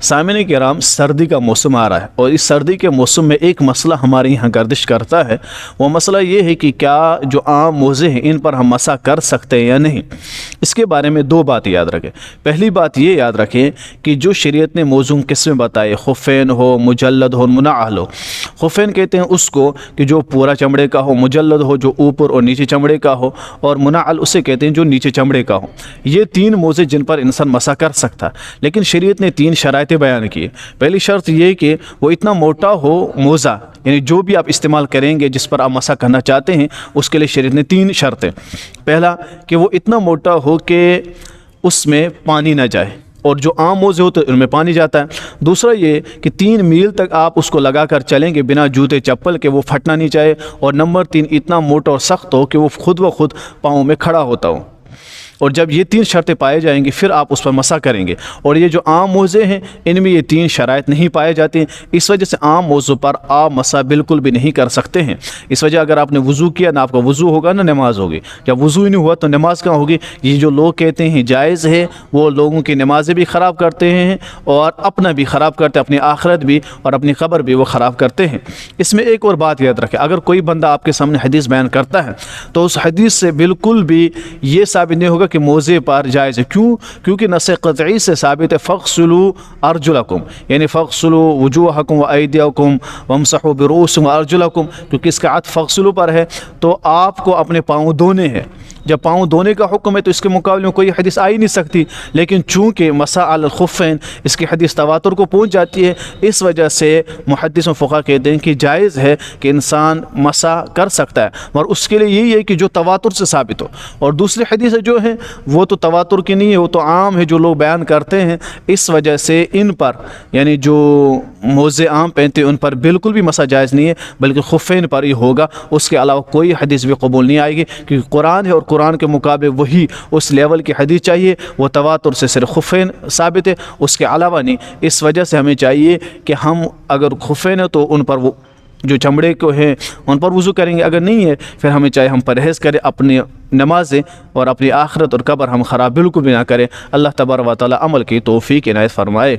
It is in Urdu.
سامعین کرام، سردی کا موسم آ رہا ہے اور اس سردی کے موسم میں ایک مسئلہ ہمارے یہاں گردش کرتا ہے۔ وہ مسئلہ یہ ہے کہ کیا جو عام موزے ہیں ان پر ہم مسح کر سکتے ہیں یا نہیں۔ اس کے بارے میں دو بات یاد رکھیں۔ پہلی بات یہ یاد رکھیں کہ جو شریعت نے موزوں قسمیں بتائے، خفین ہو، مجلد ہو، منعل ہو۔ خفین کہتے ہیں اس کو کہ جو پورا چمڑے کا ہو، مجلد ہو جو اوپر اور نیچے چمڑے کا ہو، اور منعل اسے کہتے ہیں جو نیچے چمڑے کا ہو۔ یہ تین موزے جن پر انسان مسح کر سکتا ہے، لیکن شریعت نے تین شرائط بیان کی۔ پہلی شرط یہ کہ وہ اتنا موٹا ہو موزہ، یعنی جو بھی آپ استعمال کریں گے جس پر آپ مسح کرنا چاہتے ہیں اس کے لیے شریعت نے تین شرطیں۔ پہلا کہ وہ اتنا موٹا ہو کہ اس میں پانی نہ جائے، اور جو عام موزے ہوتے ہیں ان میں پانی جاتا ہے۔ دوسرا یہ کہ 3 میل تک آپ اس کو لگا کر چلیں گے بنا جوتے چپل کے، وہ پھٹنا نہیں چاہیے۔ اور نمبر 3 اتنا موٹا اور سخت ہو کہ وہ خود بخود پاؤں میں کھڑا ہوتا ہو۔ اور جب یہ 3 شرطیں پائے جائیں گی پھر آپ اس پر مسح کریں گے۔ اور یہ جو عام موزے ہیں ان میں یہ 3 شرائط نہیں پائے جاتے ہیں، اس وجہ سے عام موضوع پر آپ مسح بالکل بھی نہیں کر سکتے ہیں۔ اس وجہ اگر آپ نے وضو کیا، نہ آپ کا وضو ہوگا نہ نماز ہوگی۔ جب وضو ہی نہیں ہوا تو نماز کہاں ہوگی؟ یہ جو لوگ کہتے ہیں جائز ہے، وہ لوگوں کی نمازیں بھی خراب کرتے ہیں اور اپنا بھی خراب کرتے ہیں، اپنی آخرت بھی اور اپنی قبر بھی وہ خراب کرتے ہیں۔ اس میں ایک اور بات یاد رکھیں، اگر کوئی بندہ آپ کے سامنے حدیث بیان کرتا ہے تو اس حدیث سے بالکل بھی یہ ثابت نہیں ہوگا کہ موزے پر جائز ہے۔ کیونکہ نص قطعی سے ثابت ہے فاغسلوا ارجلکم، یعنی فاغسلوا وجوہکم وایدیکم وامسحوا برؤوسکم وارجلکم، کیونکہ اس کا عطف فاغسلوا پر ہے تو آپ کو اپنے پاؤں دھونے ہیں۔ جب پاؤں دھونے کا حکم ہے تو اس کے مقابلے میں کوئی حدیث آ ہی نہیں سکتی، لیکن چونکہ مسح علی الخفین اس کی حدیث تواتر کو پہنچ جاتی ہے، اس وجہ سے محدث و فقہا کہتے ہیں کہ جائز ہے کہ انسان مسح کر سکتا ہے، اور اس کے لیے یہی ہے کہ جو تواتر سے ثابت ہو۔ اور دوسری حدیثیں جو ہیں وہ تو تواتر کی نہیں ہے، وہ تو عام ہے جو لوگ بیان کرتے ہیں، اس وجہ سے ان پر یعنی جو موزے عام پہنتے ہیں ان پر بالکل بھی مسح جائز نہیں ہے، بلکہ خفین پر ہی ہوگا۔ اس کے علاوہ کوئی حدیث بھی قبول نہیں آئے گی، کیونکہ قرآن ہے اور قرآن کے مقابلے وہی اس لیول کی حدیث چاہیے، وہ تواتر سے صرف خفین ثابت ہے، اس کے علاوہ نہیں۔ اس وجہ سے ہمیں چاہیے کہ ہم اگر خفین ہے تو ان پر وہ جو چمڑے کو ہیں ان پر وضو کریں گے، اگر نہیں ہے پھر ہمیں چاہیے ہم پرہیز کریں، اپنی نمازیں اور اپنی آخرت اور قبر ہم خراب بالکل بھی نہ کریں۔ اللہ تبارک و تعالی عمل کی توفیق عنایت فرمائے۔